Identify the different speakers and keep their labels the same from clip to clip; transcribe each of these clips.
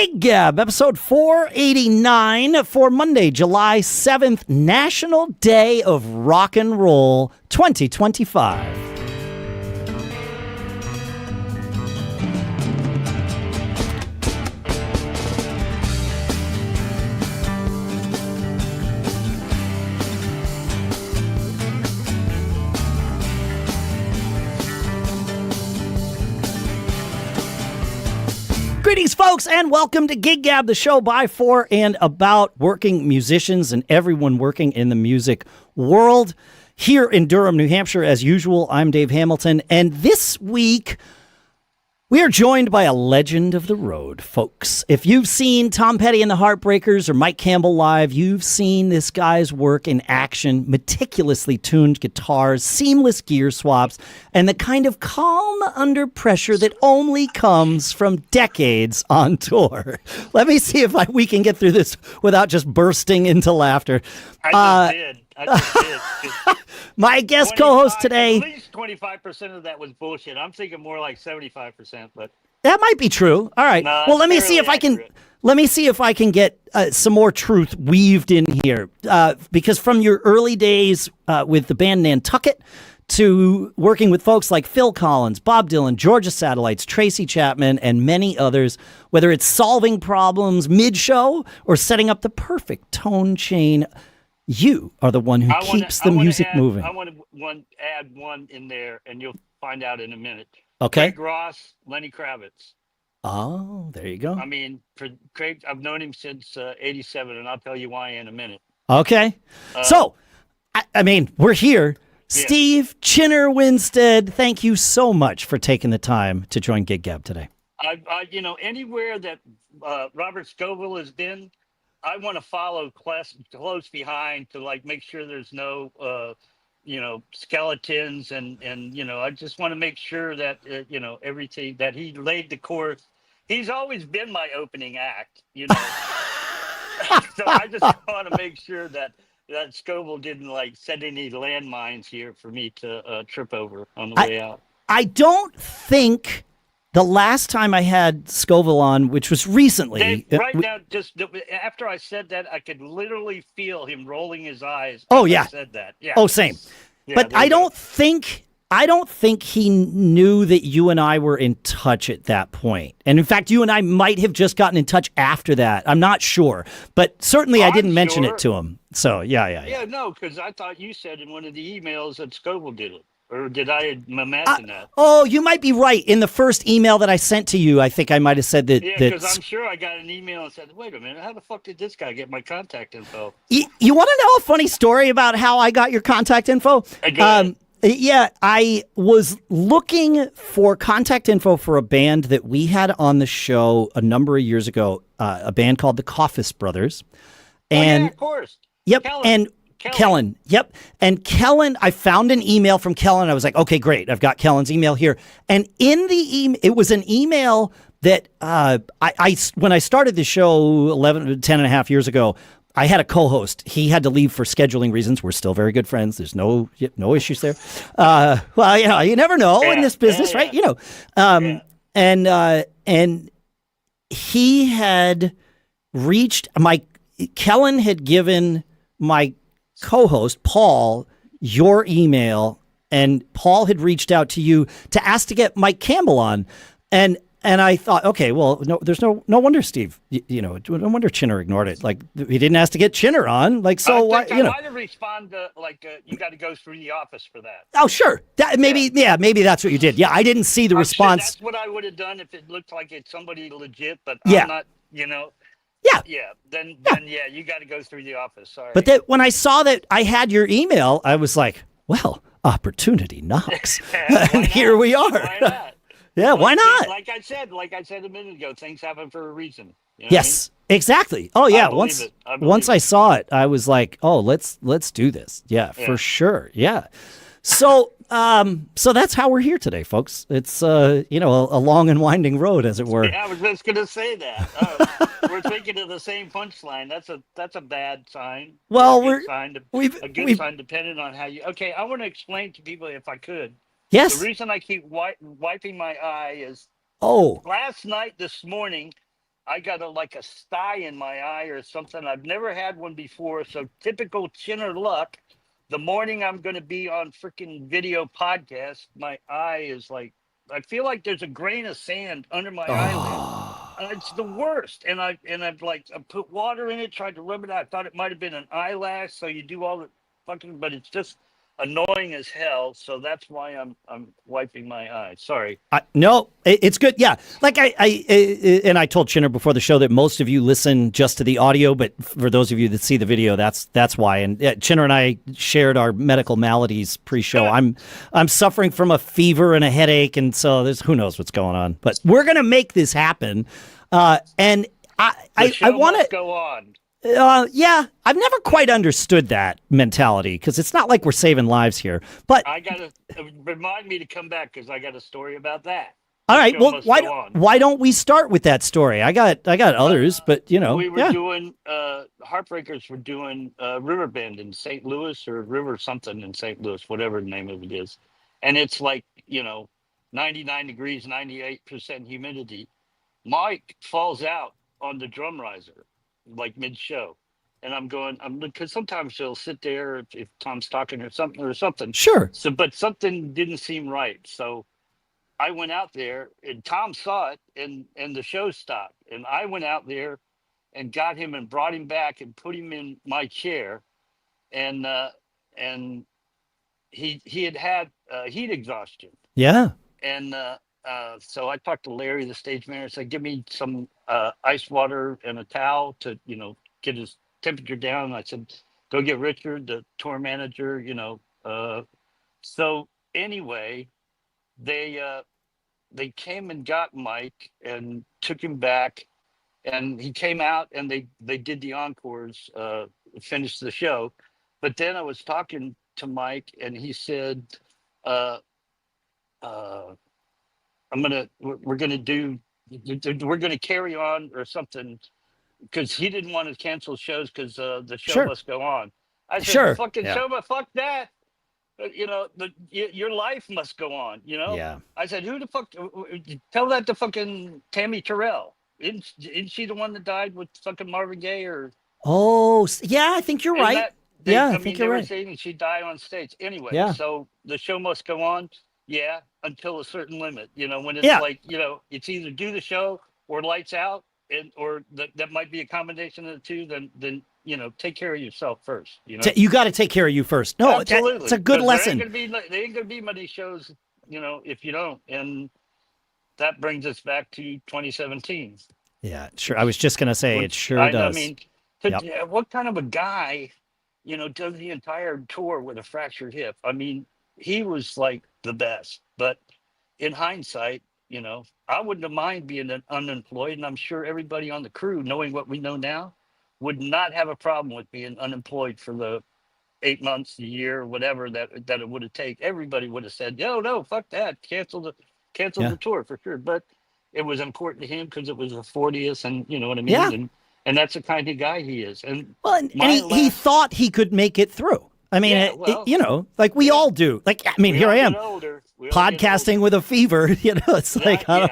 Speaker 1: Gig Gab, episode 489 for Monday, July 7th, National Day of Rock and Roll 2025. Greetings, folks, and welcome to Gig Gab, the show by, for, and about working musicians and everyone working in the music world. Here in Durham, New Hampshire, as usual, I'm Dave Hamilton, and this week we are joined by a legend of the road, folks. If you've seen Tom Petty and the Heartbreakers or Mike Campbell live, you've seen this guy's work in action, meticulously tuned guitars, seamless gear swaps, and the kind of calm under pressure that only comes from decades on tour. Let me see if we can get through this without just bursting into laughter.
Speaker 2: I just did.
Speaker 1: My guest co-host today.
Speaker 2: At least 25% of that was bullshit. I'm thinking more like 75%, but
Speaker 1: that might be true. All right.
Speaker 2: No,
Speaker 1: well, let me see if I can get some more truth weaved in here, because from your early days with the band Nantucket to working with folks like Phil Collins, Bob Dylan, Georgia Satellites, Tracy Chapman, and many others, whether it's solving problems mid-show or setting up the perfect tone chain, you are the one who keeps the music moving.
Speaker 2: I want to add one in there, and you'll find out in a minute.
Speaker 1: Okay.
Speaker 2: Craig Ross, Lenny Kravitz.
Speaker 1: Oh, there you go.
Speaker 2: I mean, for Craig, I've known him since '87, and I'll tell you why in a minute.
Speaker 1: Okay. So, I mean, we're here.
Speaker 2: Yeah.
Speaker 1: Steve Chinner Winstead, thank you so much for taking the time to join Gig Gab today.
Speaker 2: Anywhere that Robert Scoville has been, I want to follow close behind to make sure there's no, skeletons and I just want to make sure that, everything that he laid the course. He's always been my opening act, So I just want to make sure that Scoville didn't set any landmines here for me to trip over on the way out.
Speaker 1: I don't think the last time I had Scoville on, which was recently.
Speaker 2: Now, just after I said that, I could literally feel him rolling his eyes.
Speaker 1: Oh, yeah.
Speaker 2: I said that. Yeah.
Speaker 1: Oh, same.
Speaker 2: Yeah,
Speaker 1: but I don't think he knew that you and I were in touch at that point. And in fact, you and I might have just gotten in touch after that. I'm not sure, but certainly I didn't mention it to him. So yeah.
Speaker 2: Yeah, no, because I thought you said in one of the emails that Scoville did it. Or did I imagine that?
Speaker 1: Oh, you might be right. In the first email that I sent to you, I think I might have said that.
Speaker 2: Yeah, because I'm sure I got an email and said, wait a minute, how the fuck did this guy get my contact info?
Speaker 1: You want to know a funny story about how I got your contact info? Yeah, I was looking for contact info for a band that we had on the show a number of years ago, a band called the Coffis Brothers. And,
Speaker 2: yeah, of course.
Speaker 1: Yep, Kellen. Yep. And Kellen, I found an email from Kellen. I was like, okay, great. I've got Kellen's email here. And in the email, it was an email that when I started the show 10 and a half years ago, I had a co-host. He had to leave for scheduling reasons. We're still very good friends. There's no issues there. Well, you never know in this business, right? And he had Kellen had given my co-host Paul your email, and Paul had reached out to you to ask to get Mike Campbell on, and I thought, okay, well, there's no wonder Steve, no wonder Chinner ignored it. He didn't ask to get Chinner on, so why,
Speaker 2: I might have responded to, you got to go through the office for that.
Speaker 1: Oh, sure, maybe that's what you did. Yeah, I didn't see the response.
Speaker 2: Sure that's what I would have done if it looked like it's somebody legit, but
Speaker 1: yeah.
Speaker 2: I'm not,
Speaker 1: Yeah.
Speaker 2: Yeah. Then you got to go through the office. Sorry.
Speaker 1: But when I saw that I had your email, I was like, well, opportunity knocks. And here we are.
Speaker 2: Why not?
Speaker 1: Yeah, why not?
Speaker 2: Like I said a minute ago, things happen for a reason.
Speaker 1: Yes, exactly. Oh yeah. Once I saw it, I was like, oh, let's do this. Yeah, for sure. Yeah. So that's how we're here today, folks. It's a long and winding road, as it were.
Speaker 2: Yeah, I was just gonna say that. We're thinking of the same punchline. That's a bad sign.
Speaker 1: Well,
Speaker 2: a good sign depending on how you. Okay, I want to explain to people if I could.
Speaker 1: Yes.
Speaker 2: The reason I keep wiping my eye is
Speaker 1: last
Speaker 2: night, this morning, I got like a sty in my eye or something. I've never had one before. So typical Chinner luck. The morning I'm going to be on freaking video podcast, my eye is like, I feel like there's a grain of sand under my eyelid. It's the worst. And I've like, I put water in it, tried to rub it out. I thought it might have been an eyelash. So you do all the fucking, but it's just annoying as hell. So that's why I'm wiping my eye. Sorry.
Speaker 1: No, it's good. Yeah. Like and I told Chinner before the show that most of you listen just to the audio, but for those of you that see the video, that's why. And Chinner and I shared our medical maladies pre-show. I'm suffering from a fever and a headache, and so there's who knows what's going on. But we're gonna make this happen. And I want to
Speaker 2: go on.
Speaker 1: Yeah, I've never quite understood that mentality because it's not like we're saving lives here. But
Speaker 2: I gotta remind me to come back because I got a story about that.
Speaker 1: All right, well, why don't we start with that story? I got others, but you know,
Speaker 2: we were doing Heartbreakers were doing Riverbend in St. Louis or River something in St. Louis, whatever the name of it is, and it's like 99 degrees, 98% humidity. Mike falls out on the drum riser like mid-show, and I'm because sometimes he'll sit there if Tom's talking or something.
Speaker 1: Sure.
Speaker 2: So, but something didn't seem right. So I went out there, and Tom saw it, and the show stopped. And I went out there and got him and brought him back and put him in my chair, and he had heat exhaustion.
Speaker 1: Yeah.
Speaker 2: And so I talked to Larry, the stage manager, said, give me some ice water and a towel to, get his temperature down. And I said, go get Richard, the tour manager, So anyway, they came and got Mike and took him back. And he came out and they did the encores, finished the show. But then I was talking to Mike and he said, we're gonna carry on or something, because he didn't want to cancel shows because the show must go on. I said, fucking show, but fuck that. Your life must go on.
Speaker 1: Yeah.
Speaker 2: I said, who the fuck? Tell that to fucking Tammy Terrell. Isn't she the one that died with fucking Marvin Gaye or?
Speaker 1: Oh yeah, I think you're right. I think you're right.
Speaker 2: Saying she died on stage anyway.
Speaker 1: Yeah.
Speaker 2: So the show must go on. Yeah, until a certain limit, when it's like, it's either do the show or lights out, or that might be a combination of the two. Then take care of yourself first.
Speaker 1: You got to take care of you first. No, it's a good lesson.
Speaker 2: There ain't gonna be many shows, if you don't. And that brings us back to 2017.
Speaker 1: Yeah, sure. I was just gonna say it sure does.
Speaker 2: I mean, what kind of a guy, does the entire tour with a fractured hip? I mean, he was like the best, but in hindsight, I wouldn't have mind being unemployed, and I'm sure everybody on the crew, knowing what we know now, would not have a problem with being unemployed for the 8 months, a year, whatever that it would have taken. Everybody would have said, no, fuck that, cancel the tour for sure. But it was important to him because it was the 40th, and you know what I mean.
Speaker 1: Yeah.
Speaker 2: And that's the kind of guy he is. And
Speaker 1: he thought he could make it through. I mean, like we all do. Like, I mean, here I am, podcasting with a fever. It's like, I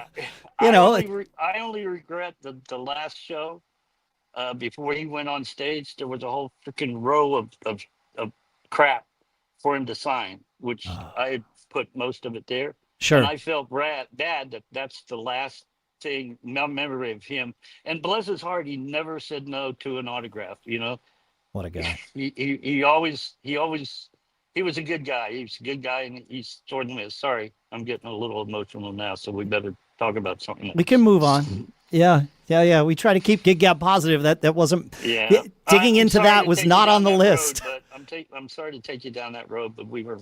Speaker 2: only regret the last show. Before he went on stage, there was a whole freaking row of crap for him to sign, which I had put most of it there.
Speaker 1: Sure.
Speaker 2: And I felt bad that's the last thing, memory of him. And bless his heart, he never said no to an autograph.
Speaker 1: What a guy.
Speaker 2: He was a good guy. He was a good guy, and he's sort of sorry, I'm getting a little emotional now, so we better talk about something else.
Speaker 1: We can move on. Yeah. We try to keep Gig Gab positive. That wasn't.
Speaker 2: Yeah.
Speaker 1: Digging into that was not on the list.
Speaker 2: Road, but I'm sorry to take you down that road, but we were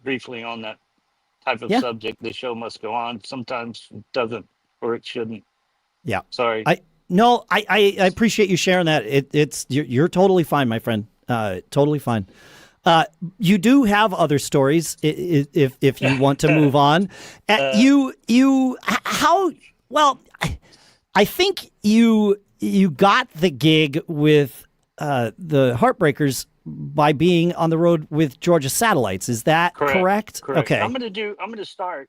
Speaker 2: briefly on that type of subject. The show must go on. Sometimes it doesn't, or it shouldn't. Yeah. Sorry.
Speaker 1: I appreciate you sharing that. You're totally fine, my friend. Totally fine. You do have other stories if you want to move on. I think you got the gig with the Heartbreakers by being on the road with Georgia Satellites. Is that correct?
Speaker 2: Correct.
Speaker 1: Okay.
Speaker 2: I'm going to start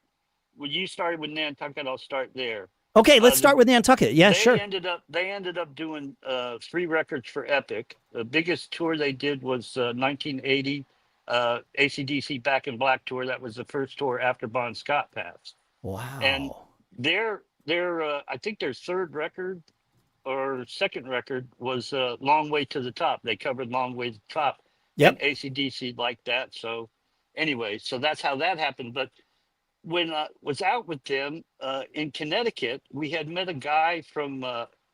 Speaker 2: when you started with Nantucket. I'll start there.
Speaker 1: Okay, let's start with Nantucket. Yeah,
Speaker 2: They
Speaker 1: sure.
Speaker 2: ended up doing 3 records for Epic. The biggest tour they did was 1980 AC/DC Back in Black tour. That was the first tour after Bon Scott passed. And
Speaker 1: Wow.
Speaker 2: their I think their third record or second record was Long Way to the Top. They covered Long Way to the Top, and
Speaker 1: Yep.
Speaker 2: AC/DC liked that. So anyway, so that's how that happened. But when I was out with them in Connecticut, we had met a guy from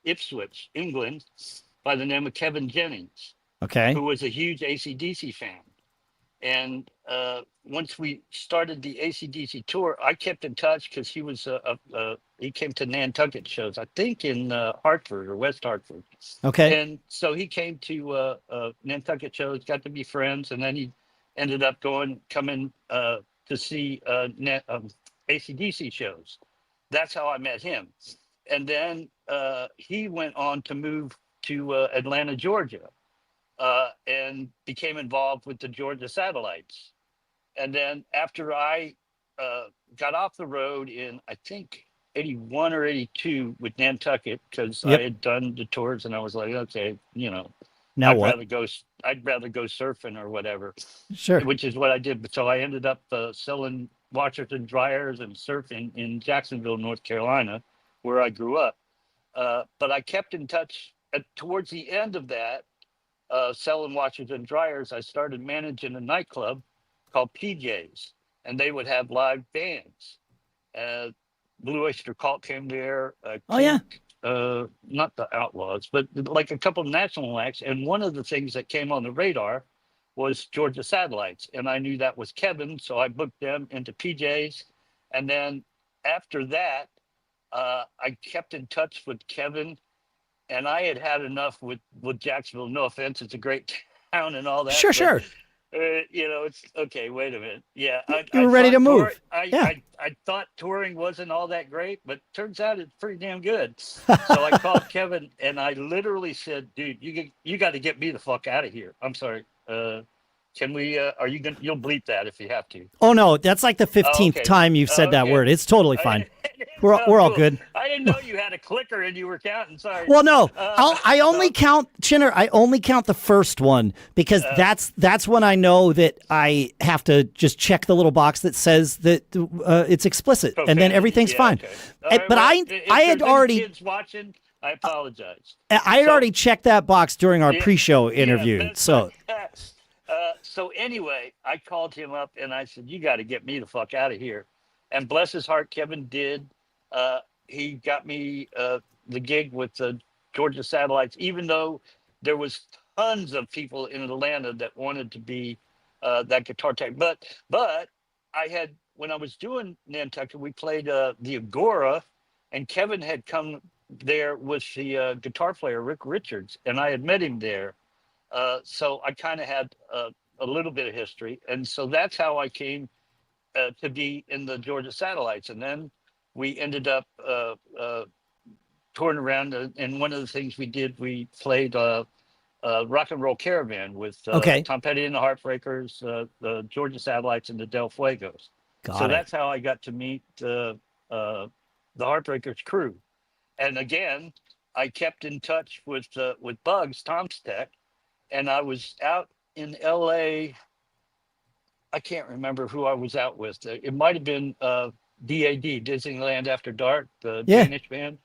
Speaker 2: Ipswich, England, by the name of Kevin Jennings,
Speaker 1: Okay.
Speaker 2: who was a huge AC/DC fan. And once we started the AC/DC tour, I kept in touch because he was he came to Nantucket shows, I think in Hartford or West Hartford.
Speaker 1: Okay.
Speaker 2: And so he came to Nantucket shows, got to be friends, and then he ended up coming to see AC/DC shows. That's how I met him. And then he went on to move to Atlanta, Georgia, and became involved with the Georgia Satellites. And then after I got off the road in, I think, 81 or 82 with Nantucket, because I
Speaker 1: Yep.
Speaker 2: had done the tours and I was like, okay,
Speaker 1: Now what?
Speaker 2: I'd rather go surfing or whatever,
Speaker 1: Sure.
Speaker 2: which is what I did. But so I ended up selling washers and dryers and surfing in Jacksonville, North Carolina, where I grew up. But I kept in touch towards the end of that, selling washers and dryers. I started managing a nightclub called PJ's, and they would have live bands. Blue Oyster Cult came there.
Speaker 1: Oh, yeah.
Speaker 2: Not the Outlaws, but like a couple of national acts. And one of the things that came on the radar was Georgia Satellites. And I knew that was Kevin, so I booked them into PJ's. And then after that, I kept in touch with Kevin, and I had enough with Jacksonville. No offense, it's a great town and all that.
Speaker 1: Sure, sure.
Speaker 2: It's okay. Wait a minute. Yeah,
Speaker 1: You were ready to move. Yeah.
Speaker 2: I thought touring wasn't all that great, but turns out it's pretty damn good. So I called Kevin and I literally said, "Dude, you got to get me the fuck out of here." I'm sorry. Can we? You'll bleep that if you have to.
Speaker 1: Oh no, that's like the 15th
Speaker 2: okay.
Speaker 1: time you've said that
Speaker 2: Okay.
Speaker 1: word. It's totally fine. We're all
Speaker 2: Cool.
Speaker 1: good.
Speaker 2: I didn't know you had a clicker and you were counting. Sorry.
Speaker 1: Well, no, I only count, Chinner. I only count the first one because that's when I know that I have to just check the little box that says that it's explicit, and then everything's fine.
Speaker 2: Okay. Right,
Speaker 1: But
Speaker 2: if
Speaker 1: I had
Speaker 2: there's any
Speaker 1: already
Speaker 2: kids watching. I apologize.
Speaker 1: I had already checked that box during our pre-show interview. So
Speaker 2: so anyway, I called him up and I said, "You got to get me the fuck out of here." And bless his heart, Kevin did. He got me the gig with the Georgia Satellites, even though there was tons of people in Atlanta that wanted to be that guitar tech. But I had, when I was doing Nantucket, we played the Agora, and Kevin had come there with the guitar player Rick Richards, and I had met him there. So I kind of had a little bit of history, and so that's how I came to be in the Georgia Satellites. And then we ended up touring around, and one of the things we did, we played Rock and Roll Caravan with Tom Petty and the Heartbreakers, the Georgia Satellites, and the Del Fuegos. That's how I got to meet the Heartbreakers crew. And again, I kept in touch with Bugs, Tom's Tech, and I was out in LA. I can't remember who I was out with. It might have been DAD, Disneyland After Dark, the Danish band.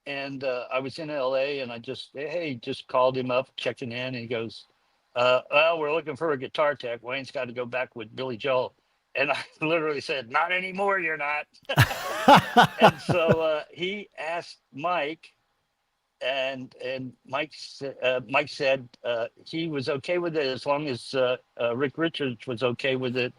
Speaker 2: And I was in LA, and I just called him up, checking in, and he goes, well, we're looking for a guitar tech. Wayne's got to go back with Billy Joel. And I literally said, "Not anymore, you're not." And so he asked Mike, and Mike said he was okay with it as long as Rick Richards was okay with it.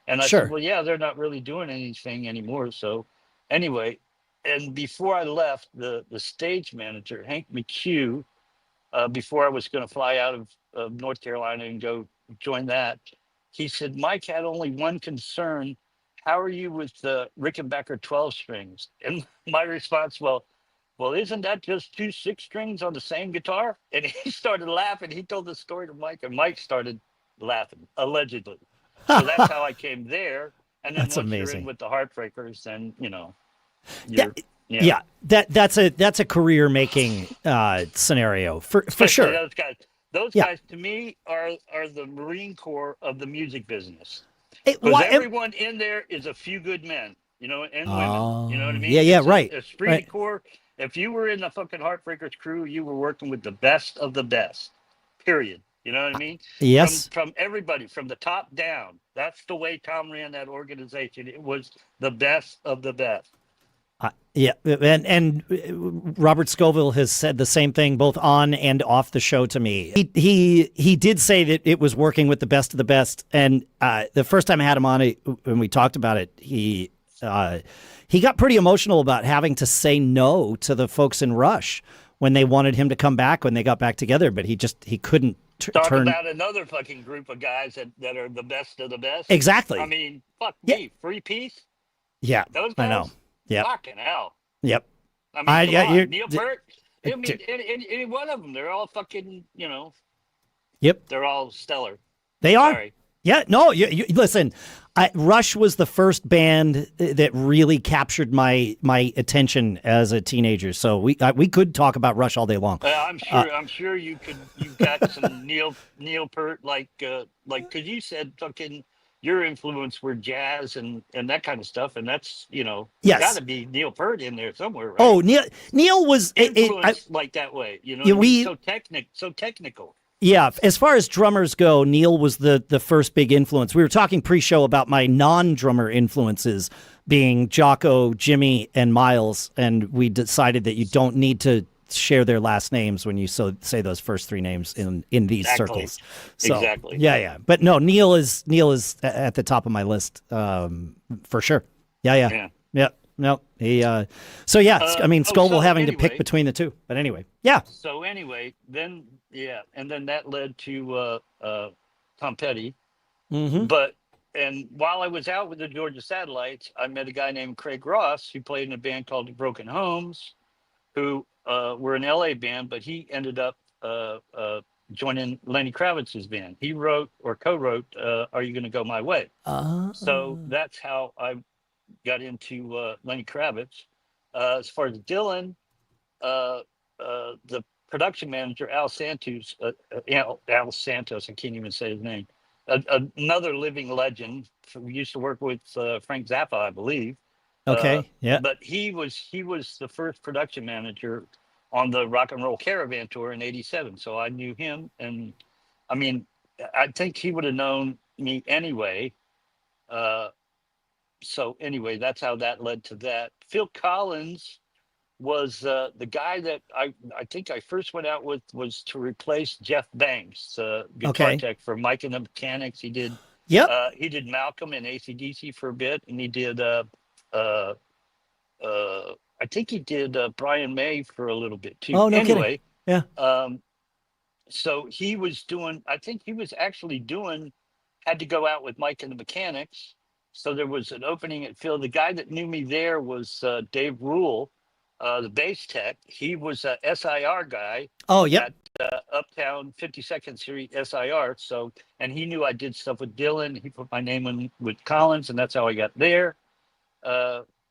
Speaker 2: And I said, "Well, yeah, they're not really doing anything anymore." So anyway, and before I left, the stage manager, Hank McHugh, before I was going to fly out of North Carolina and go join that, he said, "Mike had only one concern. How are you with the Rickenbacker 12 strings?" And my response, well, isn't that just 2 6-strings on the same guitar? And he started laughing. He told the story to Mike, and Mike started laughing, allegedly. So that's how I came there. And then
Speaker 1: that's
Speaker 2: once
Speaker 1: amazing.
Speaker 2: you're in with the Heartbreakers, then, you're,
Speaker 1: Yeah, that's a career making scenario for sure.
Speaker 2: Those
Speaker 1: Yeah.
Speaker 2: guys to me are the Marine Corps of the music business.
Speaker 1: It,
Speaker 2: Because
Speaker 1: why,
Speaker 2: everyone in there is a few good men, and women. You know what I mean?
Speaker 1: yeah,
Speaker 2: It's
Speaker 1: right,
Speaker 2: a esprit de
Speaker 1: right.
Speaker 2: corps. If you were in the fucking Heartbreakers crew, you were working with the best of the best. Period. You know what I mean?
Speaker 1: Yes.
Speaker 2: From everybody, from the top down. That's the way Tom ran that organization. It was the best of the best.
Speaker 1: Yeah, and Robert Scoville has said the same thing both on and off the show to me. He did say that it was working with the best of the best, and the first time I had him on it, when we talked about it, he got pretty emotional about having to say no to the folks in Rush when they wanted him to come back when they got back together, but he couldn't turn.
Speaker 2: About another fucking group of guys that are the best of the best.
Speaker 1: Exactly.
Speaker 2: I mean, fuck me, Free Peace.
Speaker 1: Yeah,
Speaker 2: Those guys.
Speaker 1: I know. Yeah.
Speaker 2: Fucking hell.
Speaker 1: Yep.
Speaker 2: I mean, come on. Neil
Speaker 1: d-
Speaker 2: Peart. I mean, any one of them. They're all fucking,
Speaker 1: Yep.
Speaker 2: they're all stellar.
Speaker 1: They are.
Speaker 2: Sorry.
Speaker 1: Yeah. No, you listen, Rush was the first band that really captured my attention as a teenager. So we could talk about Rush all day long.
Speaker 2: I'm sure you've got some Neil Peart, like, cause you said fucking, your influence were jazz and that kind of stuff, and that's
Speaker 1: Yes.
Speaker 2: got to be Neil Peart in there somewhere, right?
Speaker 1: Oh, Neil was
Speaker 2: influenced like that way, so technical.
Speaker 1: Yeah, as far as drummers go, Neil was the first big influence. We were talking pre-show about my non-drummer influences being Jocko, Jimmy, and Miles, and we decided that you don't need to share their last names when you say those first three names in these circles. So,
Speaker 2: exactly.
Speaker 1: Yeah. But no, Neil is at the top of my list for sure. Yeah. No, he. So yeah, I mean, Scoville having to pick between the two, but anyway, yeah.
Speaker 2: So anyway, then and then that led to Tom Petty.
Speaker 1: Mm-hmm.
Speaker 2: And while I was out with the Georgia Satellites, I met a guy named Craig Ross who played in a band called the Broken Homes, who were an LA band, but he ended up joining Lenny Kravitz's band. He wrote or co-wrote "Are You Gonna Go My Way?" So that's how I got into Lenny Kravitz. As far as Dylan, the production manager Al Santos, Al Santos, I can't even say his name. Another living legend. We used to work with Frank Zappa, I believe.
Speaker 1: Okay, yeah.
Speaker 2: But he was the first production manager on the Rock and Roll Caravan tour in '87. So I knew him, and I mean, I think he would have known me anyway. So anyway, that's how that led to that. Phil Collins was the guy that I think I first went out with was to replace Jeff Banks, guitar tech for Mike and the Mechanics. He did.
Speaker 1: Yep.
Speaker 2: He did Malcolm in AC/DC for a bit, and he did. I think he did Brian May for a little bit too.
Speaker 1: Oh, no
Speaker 2: anyway,
Speaker 1: kidding. Yeah.
Speaker 2: So he was doing. I think he was actually had to go out with Mike and the Mechanics. So there was an opening at Phil. The guy that knew me there was Dave Rule, the bass tech. He was a SIR guy.
Speaker 1: Oh, yep.
Speaker 2: At Uptown 52nd Street SIR. So, and he knew I did stuff with Dylan. He put my name in with Collins, and that's how I got there.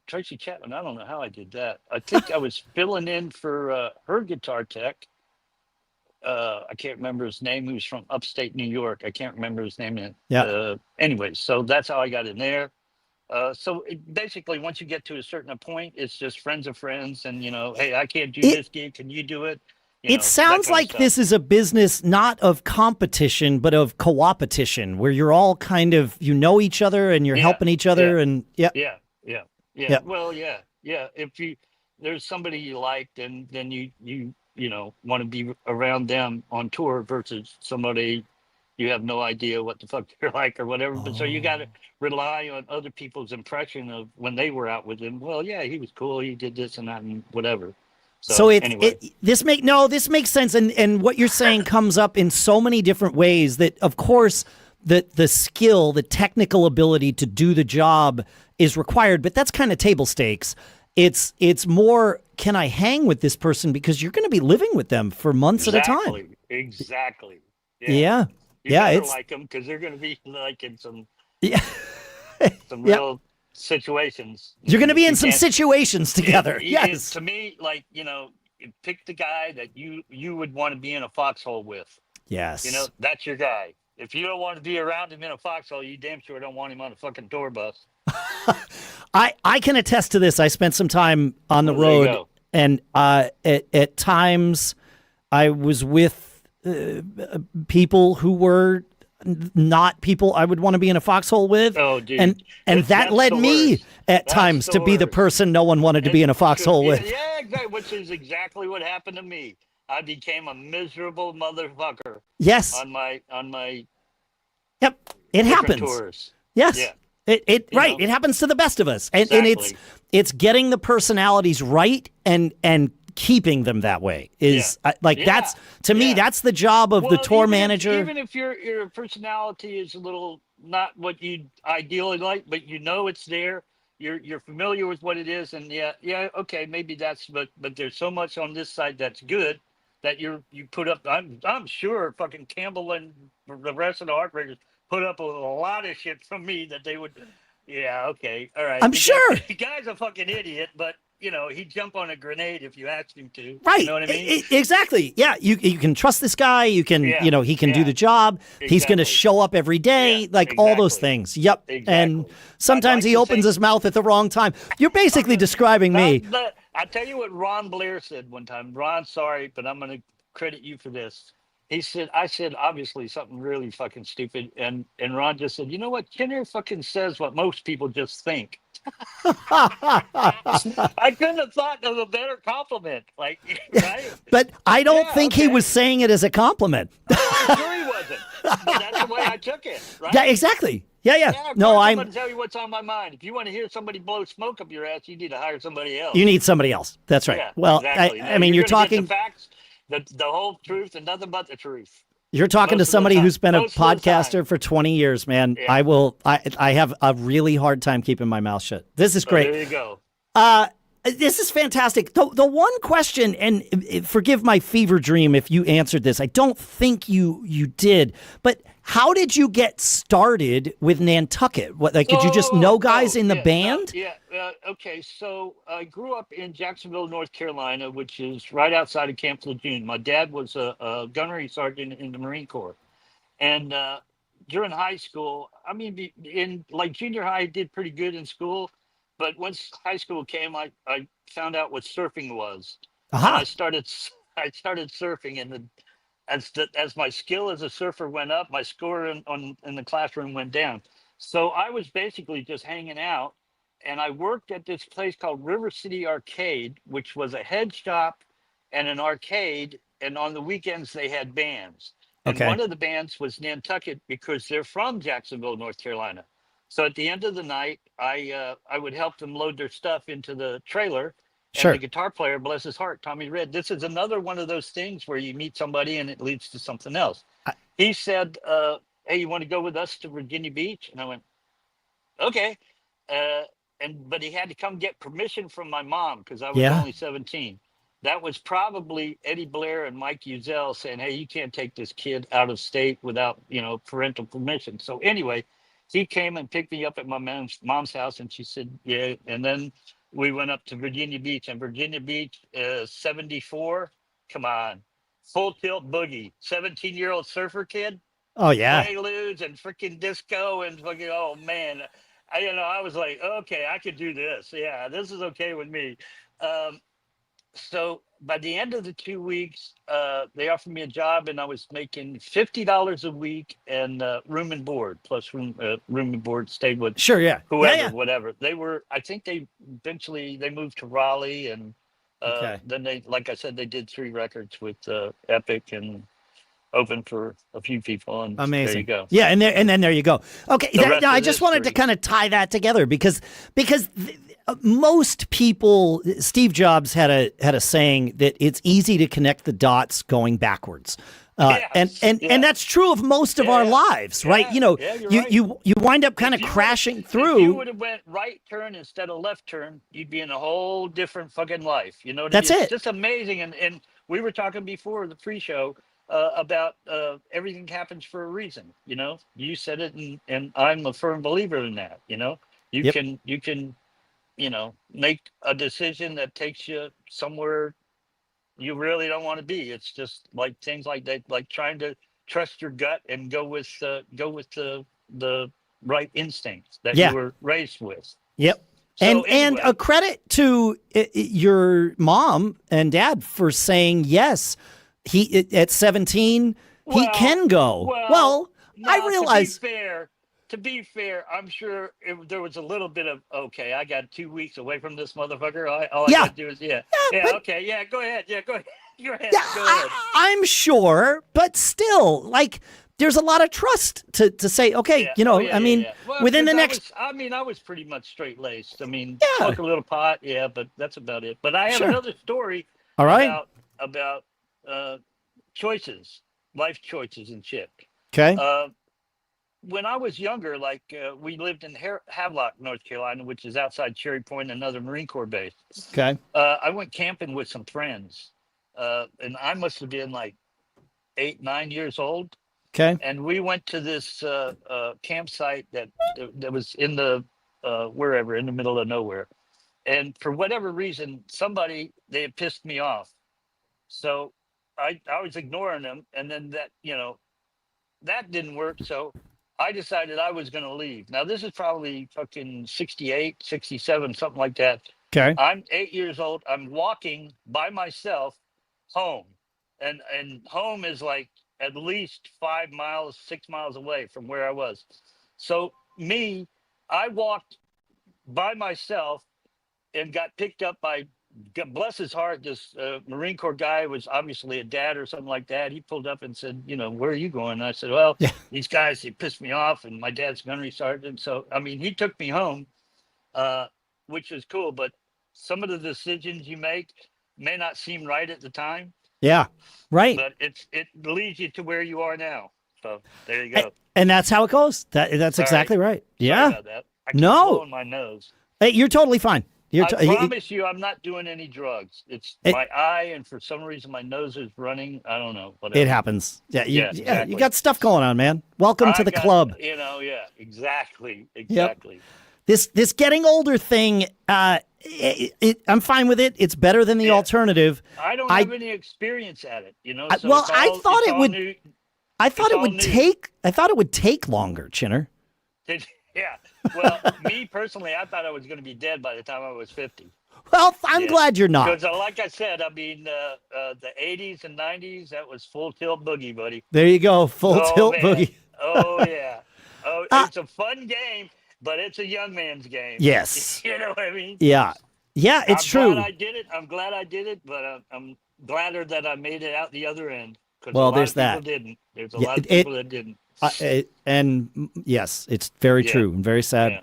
Speaker 2: Tracy Chapman, I don't know how I did that. I think I was filling in for her guitar tech. I can't remember his name. He was from upstate New York. I can't remember his name. Anyway, so that's how I got in there. So basically, once you get to a certain point, it's just friends of friends, and hey, I can't do this gig. Can you do it?
Speaker 1: It sounds like this is a business not of competition, but of co-opetition, where you're all kind of each other and you're helping each other, and
Speaker 2: Yeah. Well, yeah. If there's somebody you like, then you want to be around them on tour versus somebody you have no idea what the fuck they're like or whatever. But so you got to rely on other people's impression of when they were out with him. Well, yeah, he was cool. He did this and that and whatever. So
Speaker 1: anyway. This makes sense. And what you're saying comes up in so many different ways that, of course, the skill, the technical ability to do the job is required, but that's kind of table stakes. It's more, can I hang with this person because you're going to be living with them for months at a time.
Speaker 2: Exactly.
Speaker 1: Yeah.
Speaker 2: You better like them because they're going to be like in some some real situations.
Speaker 1: You're going to be
Speaker 2: You
Speaker 1: in some
Speaker 2: can't-
Speaker 1: situations together. Yes.
Speaker 2: To me, like, pick the guy that you would want to be in a foxhole with.
Speaker 1: Yes.
Speaker 2: That's your guy. If you don't want to be around him in a foxhole, you damn sure don't want him on a fucking tour bus.
Speaker 1: I can attest to this. I spent some time on the
Speaker 2: Well, there you
Speaker 1: road,
Speaker 2: go.
Speaker 1: and at times I was with people who were not people I would want to be in a foxhole with.
Speaker 2: Oh, dude.
Speaker 1: And that
Speaker 2: That's
Speaker 1: led
Speaker 2: the
Speaker 1: me
Speaker 2: worst.
Speaker 1: at
Speaker 2: That's
Speaker 1: times
Speaker 2: the
Speaker 1: to be the
Speaker 2: worst.
Speaker 1: person no one wanted to be in a foxhole
Speaker 2: Yeah,
Speaker 1: with.
Speaker 2: yeah, exactly. Which is exactly what happened to me. I became a miserable motherfucker
Speaker 1: Yes.
Speaker 2: on my
Speaker 1: Yep. It
Speaker 2: different
Speaker 1: happens.
Speaker 2: tours.
Speaker 1: Yes.
Speaker 2: Yeah.
Speaker 1: It
Speaker 2: You
Speaker 1: right.
Speaker 2: know?
Speaker 1: It happens to the best of us. And
Speaker 2: Exactly.
Speaker 1: it's getting the personalities right and keeping them that way is like
Speaker 2: Yeah.
Speaker 1: that's to me
Speaker 2: Yeah.
Speaker 1: that's the job of the
Speaker 2: Well,
Speaker 1: tour
Speaker 2: even
Speaker 1: manager.
Speaker 2: even if your personality is a little not what you ideally like, but it's there. You're familiar with what it is, and okay, maybe that's but there's so much on this side that's good that you put up. I'm sure fucking Campbell and the rest of the Heartbreakers put up with a lot of shit from me that they would. Yeah, okay, all right.
Speaker 1: I'm sure.
Speaker 2: The guy's a fucking idiot, but he'd jump on a grenade if you asked him to.
Speaker 1: Right.
Speaker 2: You know what I mean?
Speaker 1: Exactly. Yeah. You can trust this guy. You can,
Speaker 2: Yeah,
Speaker 1: he can do
Speaker 2: yeah.
Speaker 1: the job. He's going to
Speaker 2: Exactly.
Speaker 1: show up every day.
Speaker 2: Yeah,
Speaker 1: like all those
Speaker 2: exactly.
Speaker 1: things. Yep. And
Speaker 2: Exactly.
Speaker 1: sometimes
Speaker 2: I'd
Speaker 1: he
Speaker 2: like to
Speaker 1: opens
Speaker 2: say-
Speaker 1: his mouth at the wrong time. You're basically describing me.
Speaker 2: I tell you what Ron Blair said one time. Ron, sorry, but I'm going to credit you for this. I said, obviously something really fucking stupid. And Ron just said, you know what? Kenner fucking says what most people just think. I couldn't have thought of a better compliment. Like, right?
Speaker 1: But I don't
Speaker 2: Yeah,
Speaker 1: think he
Speaker 2: okay.
Speaker 1: was saying it as a compliment.
Speaker 2: I'm sure he wasn't. But that's the way I took it. Right?
Speaker 1: Yeah, exactly. Yeah.
Speaker 2: Yeah, of
Speaker 1: No,
Speaker 2: course I'm
Speaker 1: I'm.
Speaker 2: going to tell you what's on my mind. If you want to hear somebody blow smoke up your ass, you need to hire somebody else.
Speaker 1: You need somebody else. That's right.
Speaker 2: Yeah,
Speaker 1: Well,
Speaker 2: exactly.
Speaker 1: I mean, you're
Speaker 2: gonna get
Speaker 1: talking.
Speaker 2: the facts, the whole truth, and nothing but the truth.
Speaker 1: You're talking
Speaker 2: most
Speaker 1: to
Speaker 2: of the
Speaker 1: somebody
Speaker 2: time.
Speaker 1: who's been a
Speaker 2: Most of the
Speaker 1: podcaster
Speaker 2: time.
Speaker 1: for 20 years, man.
Speaker 2: Yeah.
Speaker 1: I have a really hard time keeping my mouth shut. This is
Speaker 2: So
Speaker 1: great.
Speaker 2: there you go.
Speaker 1: This is fantastic. The one question, and forgive my fever dream if you answered this. I don't think you did, but how did you get started with Nantucket? What, like, did you just know guys in the band?
Speaker 2: Okay. So I grew up in Jacksonville, North Carolina, which is right outside of Camp Lejeune. My dad was a gunnery sergeant in the Marine Corps, and during high school, I mean, in like junior high, I did pretty good in school. But once high school came, I found out what surfing was.
Speaker 1: Aha.
Speaker 2: And I started surfing, and as my skill as a surfer went up, my score in the classroom went down. So I was basically just hanging out, and I worked at this place called River City Arcade, which was a head shop and an arcade. And on the weekends they had bands. And
Speaker 1: Okay.
Speaker 2: one of the bands was Nantucket because they're from Jacksonville, North Carolina. So at the end of the night, I would help them load their stuff into the trailer. And
Speaker 1: Sure.
Speaker 2: the guitar player, bless his heart, Tommy Red. This is another one of those things where you meet somebody and it leads to something else. He said, "Hey, you want to go with us to Virginia Beach?" And I went, "Okay." But he had to come get permission from my mom because I was
Speaker 1: Yeah.
Speaker 2: only 17. That was probably Eddie Blair and Mike Uzel saying, "Hey, you can't take this kid out of state without parental permission." So anyway, he came and picked me up at my mom's house, and she said, "Yeah." And then we went up to Virginia Beach, and Virginia Beach, 74. Come on, full tilt boogie, 17-year-old surfer kid,
Speaker 1: Oh yeah.
Speaker 2: Quaaludes and freaking disco and fucking. Oh man, I was like, okay, I could do this. Yeah, this is okay with me. So by the end of the 2 weeks, they offered me a job, and I was making $50 a week and room and board plus room and board. Stayed with
Speaker 1: Sure. Yeah.
Speaker 2: whoever,
Speaker 1: Yeah.
Speaker 2: whatever. They were. I think they eventually they moved to Raleigh, and
Speaker 1: Okay.
Speaker 2: then they, like I said, they did 3 records with Epic and opened for a few people. And
Speaker 1: Amazing.
Speaker 2: there you go.
Speaker 1: Yeah, and then there you go. Okay,
Speaker 2: The rest
Speaker 1: I
Speaker 2: is
Speaker 1: just wanted to
Speaker 2: history.
Speaker 1: kind of tie that together because most people, Steve Jobs had a saying that it's easy to connect the dots going backwards.
Speaker 2: Yes,
Speaker 1: And
Speaker 2: yeah.
Speaker 1: that's true of most of our
Speaker 2: Yeah,
Speaker 1: lives, right?
Speaker 2: yeah, yeah, you're right.
Speaker 1: You wind up kind of
Speaker 2: If you
Speaker 1: crashing
Speaker 2: If you
Speaker 1: through.
Speaker 2: would have went right turn instead of left turn, you'd be in a whole different fucking life. You know what
Speaker 1: That's
Speaker 2: I mean?
Speaker 1: it.
Speaker 2: It's just amazing. And we were talking before the pre-show about everything happens for a reason. You said it, and I'm a firm believer in that. You You can, make a decision that takes you somewhere you really don't want to be. It's just like things like that, like trying to trust your gut and go with the right instincts that you
Speaker 1: Yeah.
Speaker 2: were raised with.
Speaker 1: Yep.
Speaker 2: So
Speaker 1: And
Speaker 2: anyway,
Speaker 1: a credit to your mom and dad for saying yes. He at 17, he can go. Well, I
Speaker 2: no,
Speaker 1: realize.
Speaker 2: to be fair, I'm sure there was a little bit of, okay, I got 2 weeks away from this motherfucker. All I
Speaker 1: Yeah.
Speaker 2: got to do is,
Speaker 1: but-
Speaker 2: okay, yeah, go ahead. Yeah, go ahead. Go ahead.
Speaker 1: Yeah,
Speaker 2: Go ahead.
Speaker 1: I'm sure, but still, like, there's a lot of trust to say, okay,
Speaker 2: Well,
Speaker 1: within the
Speaker 2: 'cause
Speaker 1: next.
Speaker 2: I was pretty much straight laced. I mean,
Speaker 1: Yeah.
Speaker 2: smoke a little pot, yeah, but that's about it. But I have
Speaker 1: Sure.
Speaker 2: another story
Speaker 1: All right.
Speaker 2: about choices, life choices and shit.
Speaker 1: Okay.
Speaker 2: When I was younger, we lived in Havelock, North Carolina, which is outside Cherry Point, another Marine Corps base.
Speaker 1: Okay.
Speaker 2: I went camping with some friends, and I must have been like 8, 9 years old.
Speaker 1: Okay.
Speaker 2: And we went to this campsite that was in the wherever, in the middle of nowhere. And for whatever reason, they had pissed me off. So I was ignoring them, and then that didn't work. So I decided I was going to leave. Now, this is probably fucking 68, 67, something like that.
Speaker 1: Okay.
Speaker 2: I'm 8 years old. I'm walking by myself home. And home is like at least 5 miles, 6 miles away from where I was. So I walked by myself and got picked up by, God bless his heart, this Marine Corps guy was obviously a dad or something like that. He pulled up and said, where are you going? And I said, well, these guys, they pissed me off, and my dad's gunnery sergeant. So, I mean, he took me home, which was cool. But some of the decisions you make may not seem right at the time.
Speaker 1: Yeah. Right.
Speaker 2: But it leads you to where you are now. So there you go.
Speaker 1: And that's how it goes. That's exactly right. Yeah.
Speaker 2: Sorry about that. I keep blowing my nose.
Speaker 1: Hey, you're totally fine.
Speaker 2: I promise you, I'm not doing any drugs. It's my eye, and for some reason, my nose is running. I don't know. Whatever.
Speaker 1: It happens. Yeah,
Speaker 2: exactly.
Speaker 1: You got stuff going on, man. Welcome to the club.
Speaker 2: Exactly.
Speaker 1: Yep. This getting older thing, I'm fine with it. It's better than the alternative.
Speaker 2: I don't have any experience at it, So
Speaker 1: I thought it would take longer, Chinner.
Speaker 2: Yeah. Well, me personally, I thought I was going to be dead by the time I was 50.
Speaker 1: Well, I'm glad you're not.
Speaker 2: Because like I said, I mean, the 80s and 90s, that was full tilt boogie, buddy.
Speaker 1: There you go. Full tilt boogie.
Speaker 2: Oh, yeah. Oh, it's a fun game, but it's a young man's game.
Speaker 1: Yes.
Speaker 2: You know what I mean?
Speaker 1: Yeah. Yeah, it's true.
Speaker 2: I'm glad I did it, but I'm gladder that I made it out the other end.
Speaker 1: Well, there's that.
Speaker 2: Didn't. There's a lot of people that didn't.
Speaker 1: And yes, it's very true and very sad.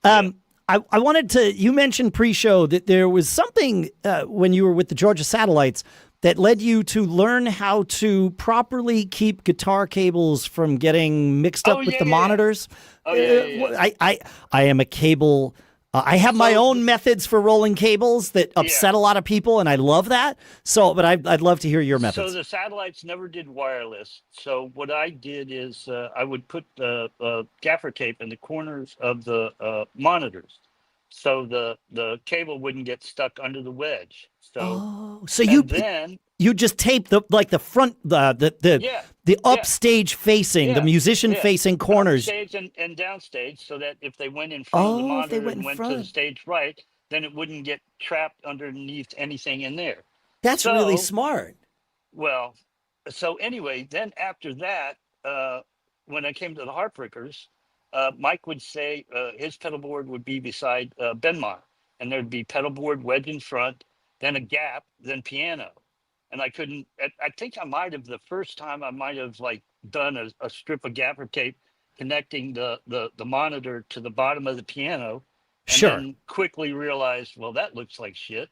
Speaker 2: Yeah.
Speaker 1: I wanted to, you mentioned pre-show that there was something when you were with the Georgia Satellites that led you to learn how to properly keep guitar cables from getting mixed up with the monitors.
Speaker 2: Oh, yeah.
Speaker 1: I am a cable. I have my own methods for rolling cables that upset a lot of people, and I love that. So, but I'd love to hear your methods.
Speaker 2: So the Satellites never did wireless. So what I did is I would put gaffer tape in the corners of the monitors, so the cable wouldn't get stuck under the wedge. So you just tape the front the upstage facing the musician facing corners, upstage and downstage, so that if they went in front of the monitor and went to the stage right, then it wouldn't get trapped underneath anything in there.
Speaker 1: That's really smart.
Speaker 2: Well, so anyway, then after that, when I came to the Heartbreakers, Mike would say his pedal board would be beside Benmar, and there'd be pedal board wedge in front, then a gap, then piano. And I think the first time I might have done a strip of gaffer tape connecting the monitor to the bottom of the piano. And then quickly realized, well, that looks like shit.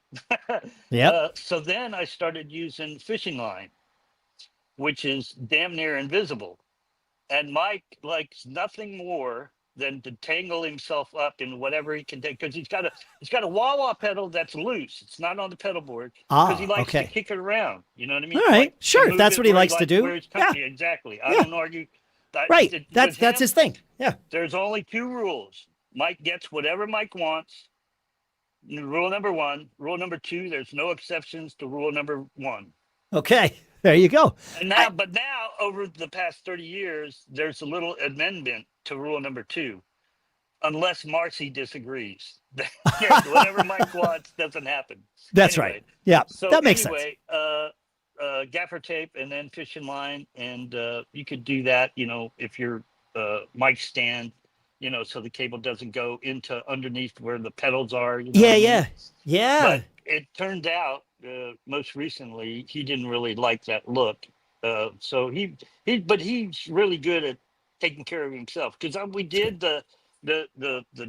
Speaker 1: Yeah.
Speaker 2: So then I started using fishing line, which is damn near invisible. And Mike likes nothing more than to tangle himself up in whatever he can take, because he's got a wah-wah pedal that's loose. It's not on the pedal board because he likes to kick it around. You know what I mean?
Speaker 1: All right, sure. That's what he likes to do.
Speaker 2: Exactly. I don't argue.
Speaker 1: Right. That's his thing. Yeah.
Speaker 2: There's only 2 rules. Mike gets whatever Mike wants. Rule number one. Rule number two, there's no exceptions to rule number one.
Speaker 1: Okay. There you go.
Speaker 2: And now, but now, over the past 30 years, there's a little amendment to rule number two, unless Marcy disagrees. Whatever Mike wants doesn't happen.
Speaker 1: That's
Speaker 2: anyway,
Speaker 1: right. Yeah,
Speaker 2: so
Speaker 1: that makes
Speaker 2: anyway, sense. Gaffer tape and then fishing line, and you could do that, if your mic stand, so the cable doesn't go into underneath where the pedals are.
Speaker 1: Yeah.
Speaker 2: But it turned out, most recently, he didn't really like that look. So but he's really good at taking care of himself. Because we did the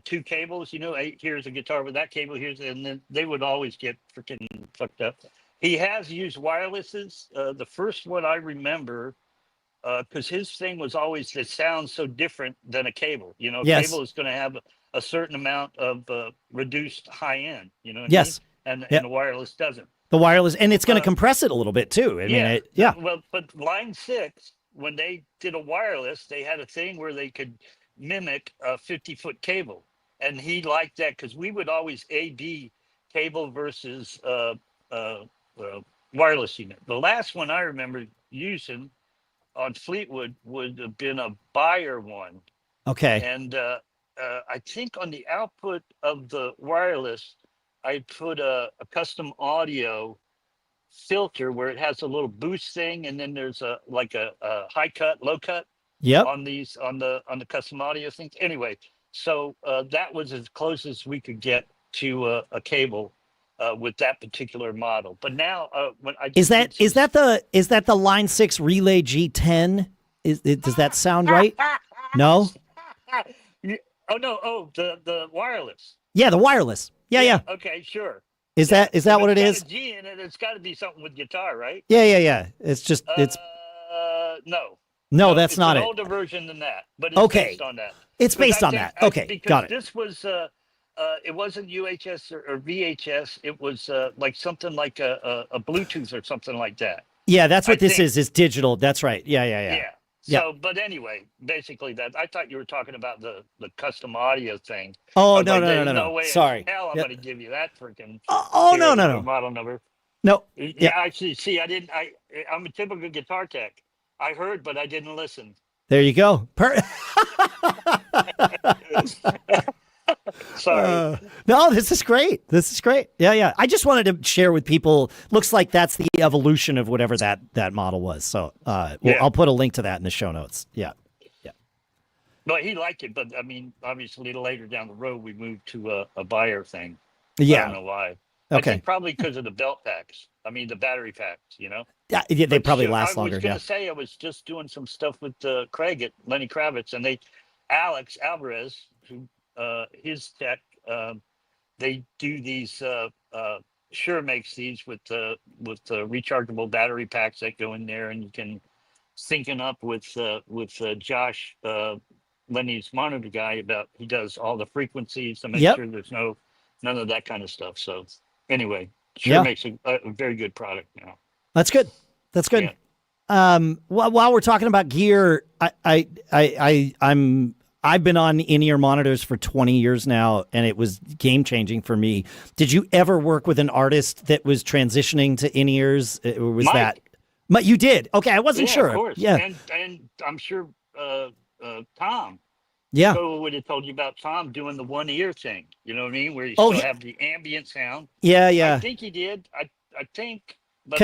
Speaker 2: two cables, here's a guitar with that cable, and then they would always get freaking fucked up. He has used wirelesses. The first one I remember, because his thing was always it sounds so different than a cable.
Speaker 1: Yes.
Speaker 2: Cable is going to have a certain amount of reduced high end. You know what
Speaker 1: yes.
Speaker 2: I mean? And the wireless doesn't.
Speaker 1: The wireless, and it's going to compress it a little bit too. I mean,
Speaker 2: Well, but Line 6, when they did a wireless, they had a thing where they could mimic a 50-foot cable, and he liked that because we would always A/B cable versus wireless unit. The last one I remember using on Fleetwood would have been a Bayer one.
Speaker 1: Okay.
Speaker 2: And I think on the output of the wireless, I put a custom audio filter where it has a little boost thing, and then there's a high cut, low cut.
Speaker 1: Yep.
Speaker 2: On the custom audio things. Anyway, so that was as close as we could get to a cable with that particular model. But now, when I
Speaker 1: is that the Line 6 Relay G10? Does that sound right? No.
Speaker 2: Oh no! Oh, the wireless.
Speaker 1: Yeah, the wireless. Yeah.
Speaker 2: Okay, sure.
Speaker 1: Is that what it is?
Speaker 2: It's got a G in it. It's got to be something with guitar, right?
Speaker 1: Yeah. It's just
Speaker 2: no.
Speaker 1: No, that's not
Speaker 2: an
Speaker 1: it.
Speaker 2: older version than that, but it's based on that.
Speaker 1: It's based on that. Okay, got it.
Speaker 2: This was it wasn't UHS or VHS. It was like something like a Bluetooth or something like that.
Speaker 1: Yeah, that's what this is. It's digital. That's right. Yeah.
Speaker 2: So, but anyway, basically that. I thought you were talking about the custom audio thing.
Speaker 1: Oh,
Speaker 2: no.
Speaker 1: No way. Sorry.
Speaker 2: Hell, I'm going to give you that freaking.
Speaker 1: No.
Speaker 2: Model number.
Speaker 1: No.
Speaker 2: Yeah, actually, see, I'm a typical guitar tech. I heard, but I didn't listen.
Speaker 1: There you go.
Speaker 2: Sorry.
Speaker 1: No, this is great. Yeah. I just wanted to share with people. Looks like that's the evolution of whatever that model was. So I'll put a link to that in the show notes. Yeah.
Speaker 2: No, he liked it, but I mean, obviously later down the road, we moved to a Bayer thing.
Speaker 1: Yeah.
Speaker 2: I don't know why.
Speaker 1: Okay.
Speaker 2: I think probably because of the belt packs. I mean, the battery packs,
Speaker 1: Yeah, they probably last longer.
Speaker 2: I was going to say, I was just doing some stuff with Craig at Lenny Kravitz, and Alex Alvarez, who his tech, they do these. Sure makes these with rechargeable battery packs that go in there, and you can syncing up with Josh, Lenny's monitor guy. He does all the frequencies to make sure there's none of that kind of stuff. So anyway, makes a very good product now.
Speaker 1: That's good. Yeah. While we're talking about gear, I've been on in-ear monitors for 20 years now, and it was game changing for me. Did you ever work with an artist that was transitioning to in-ears? Or was
Speaker 2: Mike.
Speaker 1: But you did. Okay, I wasn't sure.
Speaker 2: Of course.
Speaker 1: Yeah,
Speaker 2: and I'm sure Tom.
Speaker 1: Yeah.
Speaker 2: So would have told you about Tom doing the one ear thing. You know what I mean? Where you still have the ambient sound.
Speaker 1: Yeah.
Speaker 2: I think he did. I think. But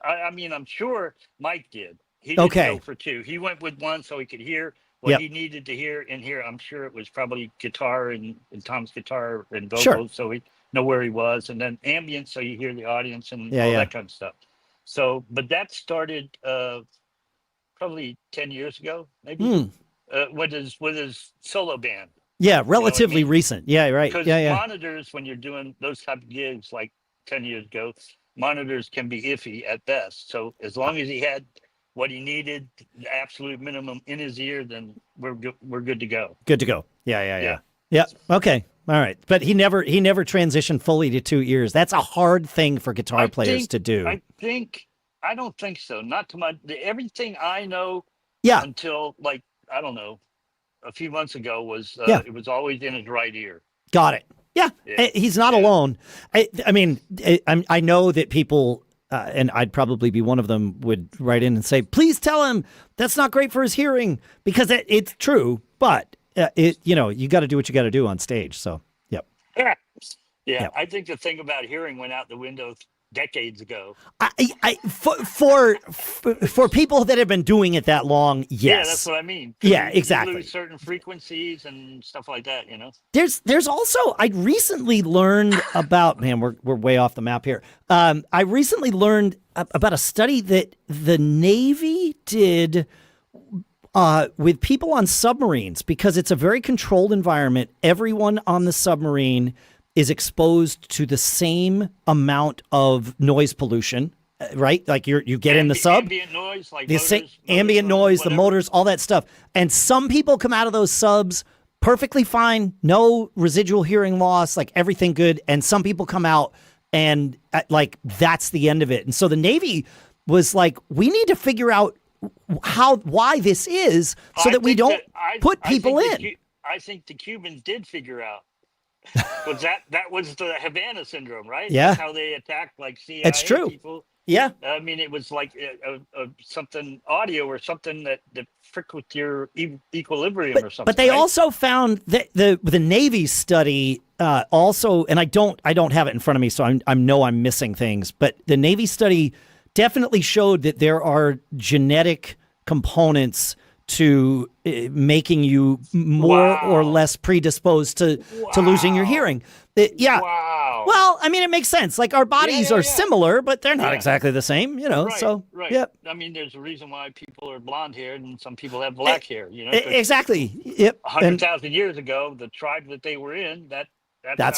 Speaker 2: I mean, I'm sure Mike did. He didn't go for two. He went with one so he could hear what he needed to hear in here. I'm sure it was probably guitar and Tom's guitar and vocals, so he know where he was, and then ambient, so you hear the audience and all that kind of stuff. So, but that started probably 10 years ago, maybe. With his solo band.
Speaker 1: Yeah, relatively recent. Yeah, right.
Speaker 2: Because monitors, when you're doing those type of gigs like 10 years ago, monitors can be iffy at best. So as long as he had what he needed, the absolute minimum in his ear, then we're good to go. Good to go.
Speaker 1: Yeah. Okay. All right. But he never transitioned fully to two ears. That's a hard thing for guitar players to do.
Speaker 2: I don't think so. Not to everything I know.
Speaker 1: Yeah.
Speaker 2: Until like, I don't know, a few months ago was
Speaker 1: Yeah.
Speaker 2: it was always in his right ear.
Speaker 1: Got it. Yeah,
Speaker 2: Yeah.
Speaker 1: he's not alone. I mean, I know that people, and I'd probably be one of them, would write in and say, "Please tell him that's not great for his hearing," because it's true. But you got to do what you got to do on stage. So, yep.
Speaker 2: Yeah. Yeah.
Speaker 1: Yep.
Speaker 2: I think the thing about hearing went out the window decades ago.
Speaker 1: For people that have been doing it that long, yes.
Speaker 2: Yeah, that's what I mean.
Speaker 1: Yeah,
Speaker 2: You
Speaker 1: exactly.
Speaker 2: lose certain frequencies and stuff like that,
Speaker 1: There's also, I recently learned about, man, we're way off the map here. I recently learned about a study that the Navy did with people on submarines, because it's a very controlled environment. Everyone on the submarine is exposed to the same amount of noise pollution, right? Like you get in the sub,
Speaker 2: ambient noise, like
Speaker 1: ambient noise,
Speaker 2: whatever.
Speaker 1: the motors, all that stuff. And some people come out of those subs perfectly fine, no residual hearing loss, like everything good. And some people come out and like that's the end of it. And so the Navy was like, we need to figure out why this is, so that we don't put people in.
Speaker 2: I think the Cubans did figure out. Was that was the Havana syndrome, right?
Speaker 1: Yeah.
Speaker 2: That's how they attacked like CIA
Speaker 1: It's true.
Speaker 2: people.
Speaker 1: Yeah.
Speaker 2: I mean, it was like something audio or something that frick with your equilibrium or something.
Speaker 1: But they
Speaker 2: right?
Speaker 1: also found that the Navy study also, and I don't have it in front of me, so I know I'm missing things. But the Navy study definitely showed that there are genetic components to making you more or less predisposed to losing your hearing. Yeah.
Speaker 2: Wow.
Speaker 1: Well, I mean, it makes sense. Like our bodies are similar, but they're not exactly the same,
Speaker 2: Right,
Speaker 1: so,
Speaker 2: right.
Speaker 1: Yep.
Speaker 2: I mean, there's a reason why people are blonde haired and some people have black hair,
Speaker 1: Exactly. Yep.
Speaker 2: 100,000 years ago, the tribe that they were in, that's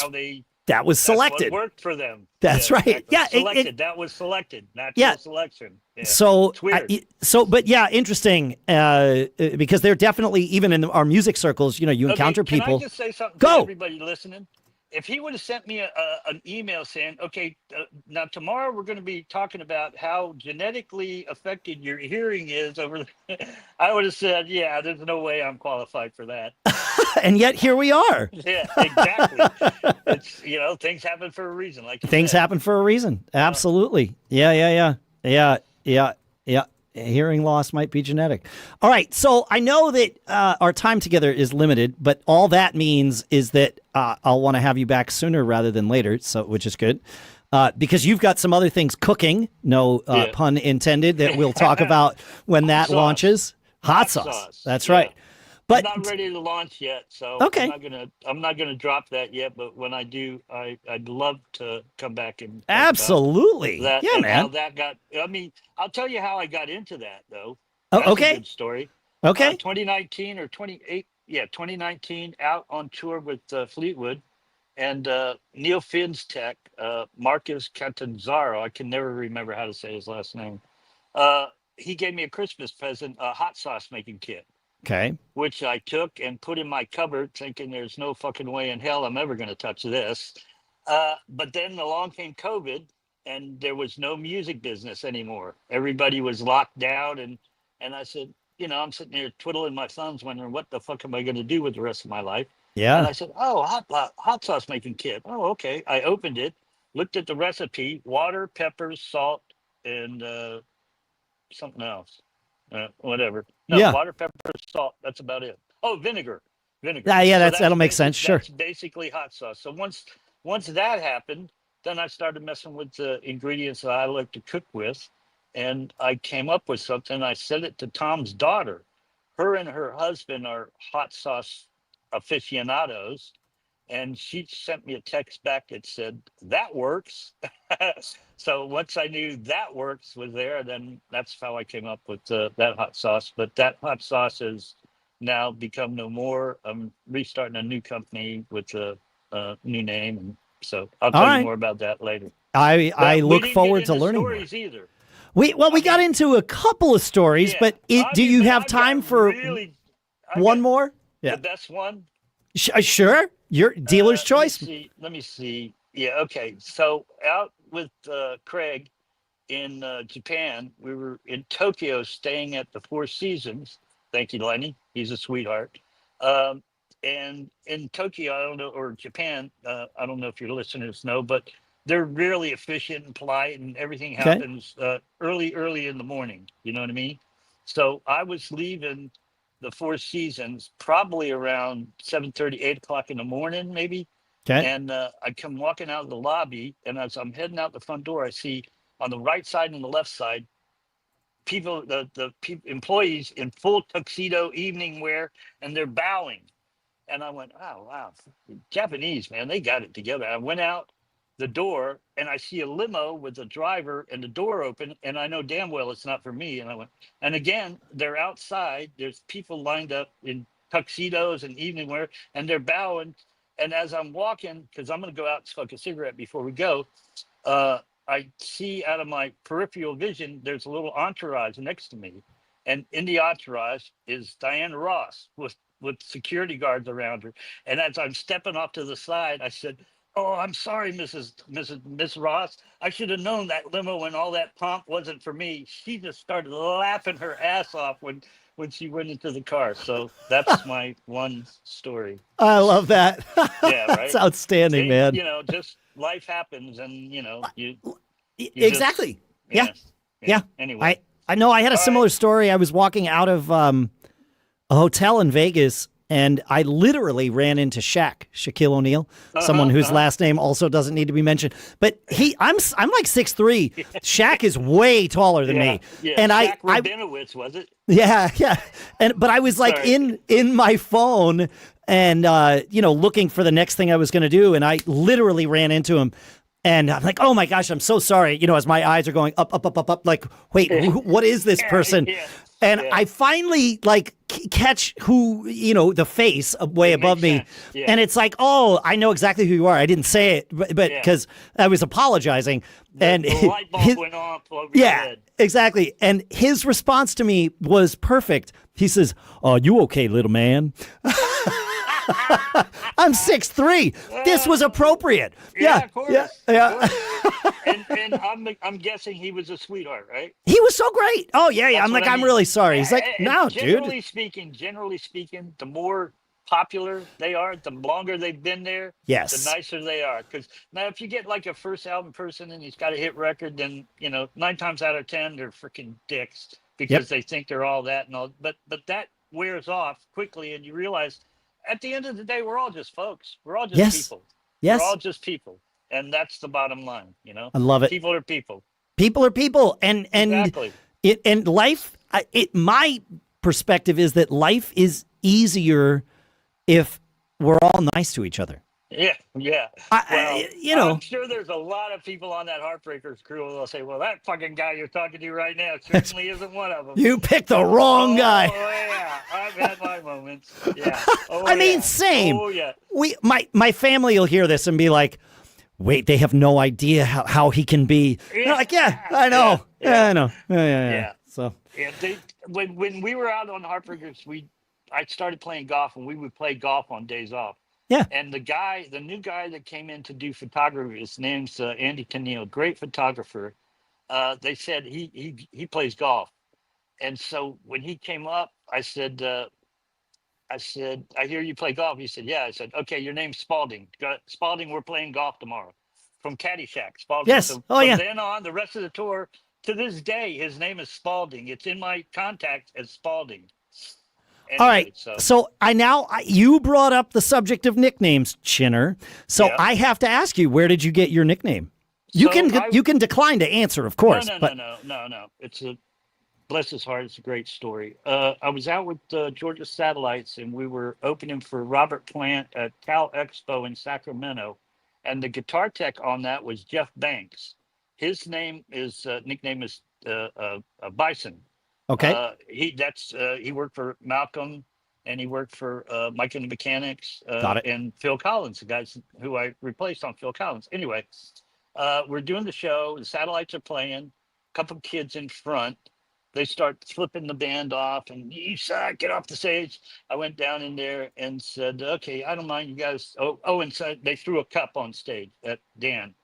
Speaker 2: how they...
Speaker 1: That was selected.
Speaker 2: That's what worked for them.
Speaker 1: That's right.
Speaker 2: Exactly.
Speaker 1: Yeah.
Speaker 2: Selected. That was selected. Natural selection. Yeah.
Speaker 1: So,
Speaker 2: it's weird.
Speaker 1: But yeah, interesting. Because they're definitely, even in our music circles, you encounter people.
Speaker 2: Can I just say something to everybody listening? If he would have sent me an email saying, okay, now tomorrow we're going to be talking about how genetically affected your hearing is I would have said, yeah, there's no way I'm qualified for that.
Speaker 1: And yet here we are.
Speaker 2: Yeah, exactly. It's, things happen for a reason. Like
Speaker 1: things happen for a reason. Absolutely. Yeah. Hearing loss might be genetic. All right. So I know that our time together is limited, but all that means is that I'll want to have you back sooner rather than later. So, which is good. Because you've got some other things cooking, no pun intended, that we'll talk about when that launches. Hot sauce. That's right. But
Speaker 2: I'm not ready to launch yet, so
Speaker 1: okay.
Speaker 2: I'm not gonna drop that yet. But when I do, I'd love to come back and
Speaker 1: absolutely,
Speaker 2: that,
Speaker 1: yeah, man.
Speaker 2: How that got? I mean, I'll tell you how I got into that though.
Speaker 1: That's okay.
Speaker 2: A good story.
Speaker 1: Okay.
Speaker 2: 2019 or 2019, out on tour with Fleetwood, and Neil Finn's tech, Marcus Catanzaro. I can never remember how to say his last name. He gave me a Christmas present, a hot sauce making kit.
Speaker 1: Okay.
Speaker 2: Which I took and put in my cupboard, thinking there's no fucking way in hell I'm ever going to touch this. But then along came COVID, and there was no music business anymore. Everybody was locked down, and I said, I'm sitting here twiddling my thumbs, wondering what the fuck am I going to do with the rest of my life?
Speaker 1: Yeah.
Speaker 2: And I said, oh, hot sauce making kit. Oh, okay. I opened it, looked at the recipe: water, peppers, salt, and something else. Whatever. No, water, pepper, salt. That's about it. Oh, vinegar.
Speaker 1: Yeah, that'll make sense. Sure.
Speaker 2: That's basically hot sauce. So once that happened, then I started messing with the ingredients that I like to cook with, and I came up with something. I sent it to Tom's daughter. Her and her husband are hot sauce aficionados, and she sent me a text back that said, that works. So once I knew that works was there, then that's how I came up with that hot sauce. But that hot sauce has now become no more. I'm restarting a new company with a new name. And so I'll tell you more about that later.
Speaker 1: I look forward to learning more.
Speaker 2: Either.
Speaker 1: We got into a couple of stories, but do you have time for one more? Yeah.
Speaker 2: The best one?
Speaker 1: Sure. Your dealer's choice.
Speaker 2: Let me see. Yeah. Okay. So out with Craig in Japan, we were in Tokyo staying at the Four Seasons. Thank you, Lenny. He's a sweetheart. Um, and in Tokyo, I don't know, or Japan, I don't know if your listeners know, but they're really efficient and polite, and everything
Speaker 1: Okay.
Speaker 2: happens early in the morning. You know what I mean? So I was leaving the Four Seasons probably around 7:30, 8 o'clock in the morning, maybe.
Speaker 1: Okay.
Speaker 2: And I come walking out of the lobby, and as I'm heading out the front door, I see on the right side and the left side people, employees in full tuxedo, evening wear, and they're bowing. And I went, oh, wow, Japanese, man, they got it together. I went out the door and I see a limo with a driver and the door open. And I know damn well it's not for me. And I went, and again, they're outside. There's people lined up in tuxedos and evening wear, and they're bowing. And as I'm walking, because I'm going to go out and smoke a cigarette before we go, uh, I see out of my peripheral vision, there's a little entourage next to me. And in the entourage is Diana Ross with security guards around her. And as I'm stepping off to the side, I said, "Oh, I'm sorry, Miss Ross. I should have known that limo and all that pomp wasn't for me." She just started laughing her ass off when she went into the car. So that's my one story.
Speaker 1: I love that.
Speaker 2: Yeah,
Speaker 1: That's
Speaker 2: right.
Speaker 1: outstanding, man.
Speaker 2: Just life happens, and you
Speaker 1: Exactly.
Speaker 2: just,
Speaker 1: Yeah. Yeah.
Speaker 2: Anyway,
Speaker 1: I know I had a
Speaker 2: all
Speaker 1: similar
Speaker 2: right.
Speaker 1: story. I was walking out of a hotel in Vegas, and I literally ran into Shaquille O'Neal, someone whose last name also doesn't need to be mentioned. But I'm like 6'3". Shaq is way taller than me.
Speaker 2: Yeah,
Speaker 1: And
Speaker 2: Shaq
Speaker 1: I
Speaker 2: Rabinowitz, was it?
Speaker 1: yeah. But I was like
Speaker 2: Sorry.
Speaker 1: in my phone and looking for the next thing I was going to do, and I literally ran into him. And I'm like, oh my gosh, I'm so sorry. As my eyes are going up, like, wait, what is this person?
Speaker 2: Yeah,
Speaker 1: And
Speaker 2: yeah.
Speaker 1: I finally catch who, the face way
Speaker 2: It
Speaker 1: above
Speaker 2: makes
Speaker 1: me.
Speaker 2: sense. Yeah.
Speaker 1: And it's like, oh, I know exactly who you are. I didn't say it, but because I was apologizing. And
Speaker 2: The light bulb went off over your
Speaker 1: yeah,
Speaker 2: head.
Speaker 1: exactly. And his response to me was perfect. He says, "Oh, you okay, little man?" I'm 6'3". This was appropriate.
Speaker 2: Yeah, of course.
Speaker 1: Yeah.
Speaker 2: Of course. And I'm guessing he was a sweetheart, right?
Speaker 1: He was so great. Oh yeah.
Speaker 2: That's
Speaker 1: I'm
Speaker 2: what
Speaker 1: like,
Speaker 2: I
Speaker 1: I'm
Speaker 2: mean.
Speaker 1: really sorry. He's like,
Speaker 2: And
Speaker 1: no, dude.
Speaker 2: generally speaking, the more popular they are, the longer they've been there,
Speaker 1: Yes.
Speaker 2: the nicer they are. Because now, if you get like a first album person and he's got a hit record, then 9 times out of 10 they're freaking dicks because they think they're all that and all. But that wears off quickly, and you realize at the end of the day, we're all just folks. We're all just
Speaker 1: Yes.
Speaker 2: people.
Speaker 1: Yes.
Speaker 2: We're all just people, and that's the bottom line.
Speaker 1: I love it.
Speaker 2: People are people.
Speaker 1: People are people, and
Speaker 2: Exactly.
Speaker 1: life. My perspective is that life is easier if we're all nice to each other.
Speaker 2: Yeah.
Speaker 1: Well,
Speaker 2: I'm sure there's a lot of people on that Heartbreakers crew who will say, "Well, that fucking guy you're talking to right now certainly isn't one of them."
Speaker 1: You picked the wrong guy.
Speaker 2: Oh yeah, I've had my moments. Yeah. Oh,
Speaker 1: I mean, same.
Speaker 2: Oh yeah.
Speaker 1: My family will hear this and be like, "Wait, they have no idea how he can be." They're like, "Yeah, I know. Yeah, I know. Yeah. So
Speaker 2: yeah, when we were out on Heartbreakers, I started playing golf, and we would play golf on days off.
Speaker 1: yeah,
Speaker 2: And the new guy that came in to do photography, his name's Andy Tennille, great photographer. They said he plays golf, and so when he came up, I said, "I hear you play golf." He said, "Yeah." I said, "Okay, your name's Spalding. Spalding, we're playing golf tomorrow." From Caddyshack, Spalding.
Speaker 1: Yes.
Speaker 2: So
Speaker 1: Oh,
Speaker 2: from
Speaker 1: yeah.
Speaker 2: then on, the rest of the tour, to this day, his name is Spalding. It's in my contacts as Spalding.
Speaker 1: All
Speaker 2: Anyway,
Speaker 1: right. So you brought up the subject of nicknames, Chinner. So
Speaker 2: Yeah.
Speaker 1: I have to ask you, where did you get your nickname? You can decline to answer, of course.
Speaker 2: No. It's bless his heart. It's a great story. I was out with Georgia Satellites, and we were opening for Robert Plant at Cal Expo in Sacramento, and the guitar tech on that was Jeff Banks. His nickname is Bison.
Speaker 1: Okay.
Speaker 2: He worked for Malcolm, and he worked for Mike and the Mechanics,
Speaker 1: Got it.
Speaker 2: and Phil Collins, the guys who I replaced on Phil Collins. Anyway, we're doing the show. The Satellites are playing. A couple of kids in front. They start flipping the band off, and "You suck, get off the stage." I went down in there and said, "Okay, I don't mind you guys." And so they threw a cup on stage at Dan.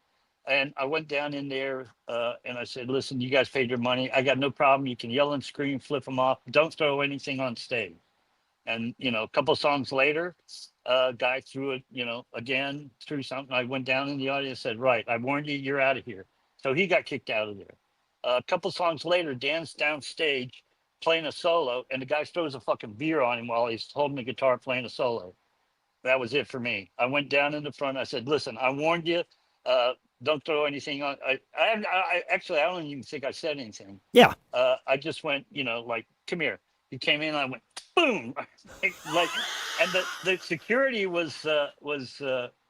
Speaker 2: And I went down in there and I said, "Listen, you guys paid your money. I got no problem. You can yell and scream, flip them off. Don't throw anything on stage." And, a couple songs later, guy threw it, again, threw something. I went down in the audience and said, right, I warned you, you're out of here. So he got kicked out of there. A couple songs later, Dan's downstage playing a solo, and the guy throws a fucking beer on him while he's holding the guitar playing a solo. That was it for me. I went down in the front. I said, listen, I warned you. Don't throw anything on. Actually, I don't even think I said anything.
Speaker 1: Yeah.
Speaker 2: I just went, like, come here. He came in, I went, boom. And the security was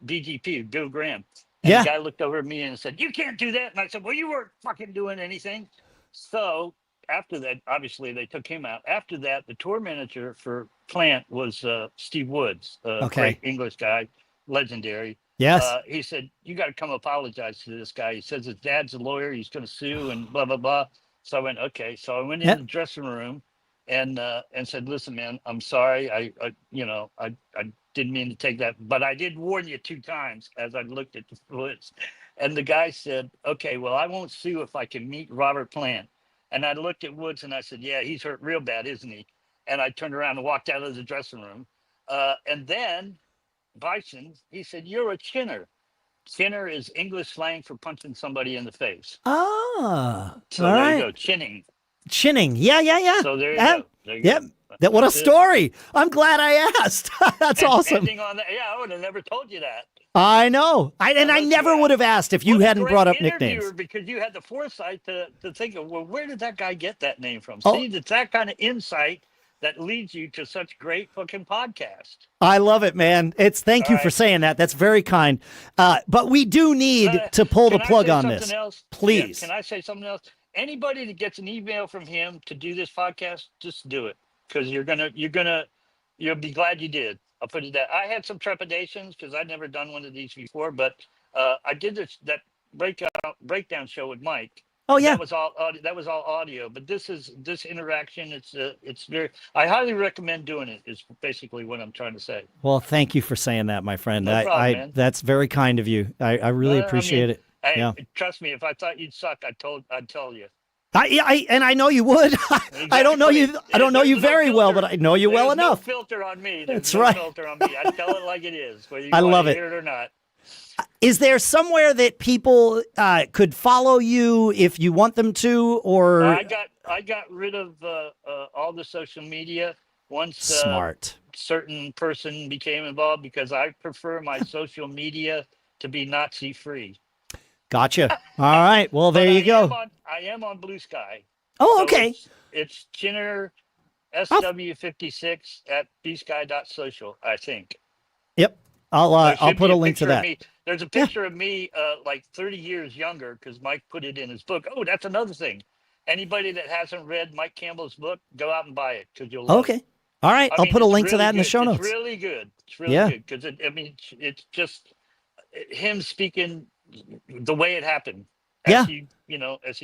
Speaker 2: BGP, Bill Graham. And
Speaker 1: Yeah.
Speaker 2: the guy looked over at me and said, you can't do that. And I said, well, you weren't fucking doing anything. So after that, obviously they took him out. After that, the tour manager for Plant was Steve Woods, great English guy, legendary.
Speaker 1: Yes.
Speaker 2: He said, you got to come apologize to this guy. He says his dad's a lawyer. He's going to sue and blah, blah, blah. So I went, okay. So I went in the dressing room and said, listen, man, I'm sorry. I didn't mean to take that, but I did warn you 2 times as I looked at the footage. And the guy said, okay, well, I won't sue if I can meet Robert Plant. And I looked at Woods and I said, yeah, he's hurt real bad, isn't he? And I turned around and walked out of the dressing room. And then Bison, he said, you're a chinner. Chinner is English slang for punching somebody in the face.
Speaker 1: Ah,
Speaker 2: so
Speaker 1: all
Speaker 2: there
Speaker 1: right.
Speaker 2: you go, chinning.
Speaker 1: Chinning. Yeah.
Speaker 2: So there you go. There you
Speaker 1: Yep.
Speaker 2: go.
Speaker 1: What a story. I'm glad I asked. That's awesome.
Speaker 2: Ending on that, yeah, I would have never told you that.
Speaker 1: I know. I never would have asked if you hadn't brought up nicknames.
Speaker 2: Because you had the foresight to think of, well, where did that guy get that name from?
Speaker 1: Oh.
Speaker 2: See, it's that kind of insight that leads you to such great fucking podcast.
Speaker 1: I love it, man. Thank you for saying that. That's very kind. But we do need to pull the plug on this.
Speaker 2: Else?
Speaker 1: Please.
Speaker 2: Yeah, can I say something else? Anybody that gets an email from him to do this podcast, just do it. Because you'll be glad you did. I'll put it that. I had some trepidations because I'd never done one of these before, but I did that breakdown show with Mike.
Speaker 1: Oh yeah,
Speaker 2: that was all audio. But this interaction. It's very. I highly recommend doing it. Is basically what I'm trying to say.
Speaker 1: Well, thank you for saying that, my friend.
Speaker 2: No problem, man.
Speaker 1: That's very kind of you. I really appreciate it.
Speaker 2: Hey, trust me. If I thought you'd suck, I'd tell you.
Speaker 1: I know you would.
Speaker 2: Exactly.
Speaker 1: I don't know you. I don't know you very well, but I know you well enough.
Speaker 2: No filter on me.
Speaker 1: That's right.
Speaker 2: Filter on me. I tell it like it is, whether you
Speaker 1: I love
Speaker 2: want to
Speaker 1: it.
Speaker 2: hear it or not.
Speaker 1: Is there somewhere that people could follow you if you want them to, or
Speaker 2: I got rid of all the social media once
Speaker 1: smart
Speaker 2: certain person became involved because I prefer my social media to be Nazi free.
Speaker 1: Gotcha. All right. Well, there you go.
Speaker 2: I am on Blue Sky.
Speaker 1: Oh,
Speaker 2: So
Speaker 1: okay.
Speaker 2: It's Chinner SW56 at bsky.social, I think.
Speaker 1: Yep. I'll
Speaker 2: should
Speaker 1: put
Speaker 2: be
Speaker 1: a link to
Speaker 2: picture of
Speaker 1: that.
Speaker 2: me. There's a picture of me like 30 years younger because Mike put it in his book. Oh, that's another thing. Anybody that hasn't read Mike Campbell's book, go out and buy it because you'll love it.
Speaker 1: All right. I'll put a link to that in the show notes.
Speaker 2: It's really good. It's really good because it's just him speaking the way it happened. As he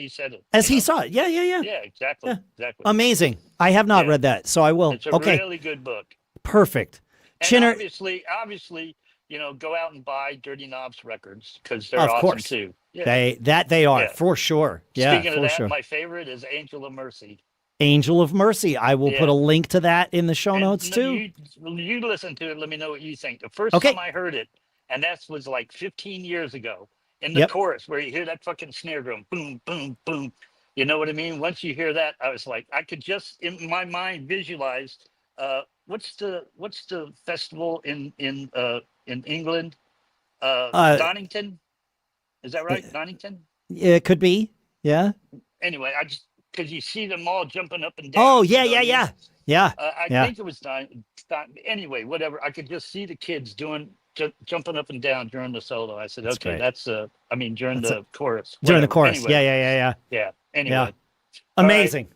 Speaker 2: said it.
Speaker 1: As he saw it. Yeah.
Speaker 2: Yeah, exactly.
Speaker 1: Yeah.
Speaker 2: Exactly.
Speaker 1: Amazing. I have not read that, so I will.
Speaker 2: It's a really good book.
Speaker 1: Perfect.
Speaker 2: And
Speaker 1: Chinner,
Speaker 2: obviously, go out and buy Dirty Knobs records because they're awesome
Speaker 1: course.
Speaker 2: too. Yeah.
Speaker 1: They are for sure. Yeah,
Speaker 2: Speaking of
Speaker 1: for
Speaker 2: that,
Speaker 1: sure.
Speaker 2: my favorite is Angel of Mercy.
Speaker 1: Angel of Mercy. I will put a link to that in the show notes too.
Speaker 2: You listen to it. Let me know what you think. The first time I heard it, and that was like 15 years ago, in the chorus where you hear that fucking snare drum, boom, boom, boom. You know what I mean? Once you hear that, I was like, I could just in my mind visualize what's the festival in England? Donington. Is that right? Donington?
Speaker 1: Yeah, it could be. Yeah.
Speaker 2: Anyway, I just because you see them all jumping up and down.
Speaker 1: Oh yeah.
Speaker 2: I think it was anyway, whatever. I could just see the kids jumping up and down during the solo. I said, okay, that's during the chorus.
Speaker 1: During the chorus.
Speaker 2: Anyway.
Speaker 1: Yeah.
Speaker 2: Anyway.
Speaker 1: Yeah. Amazing.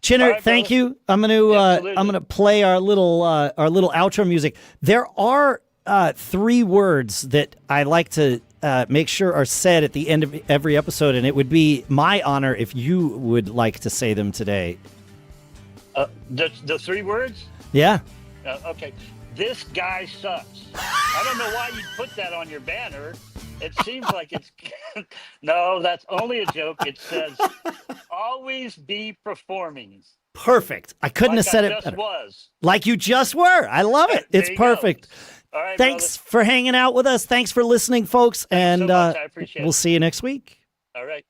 Speaker 1: Chinner, thank you. I'm gonna play our little outro music. There are 3 words that I like to make sure are said at the end of every episode, and it would be my honor if you would like to say them today.
Speaker 2: The 3 words?
Speaker 1: Yeah.
Speaker 2: Okay. This guy sucks. I don't know why you put that on your banner, It seems like it's no, that's only a joke. It says always be performing.
Speaker 1: Perfect. I couldn't have said it
Speaker 2: just
Speaker 1: better.
Speaker 2: Was.
Speaker 1: Like you just were. I love it.
Speaker 2: There
Speaker 1: It's
Speaker 2: you
Speaker 1: perfect.
Speaker 2: Go. All right,
Speaker 1: Thanks
Speaker 2: brother.
Speaker 1: for hanging out with us. Thanks for listening, folks.
Speaker 2: Thanks
Speaker 1: and
Speaker 2: so much. I appreciate
Speaker 1: we'll
Speaker 2: it.
Speaker 1: see you next week.
Speaker 2: All right.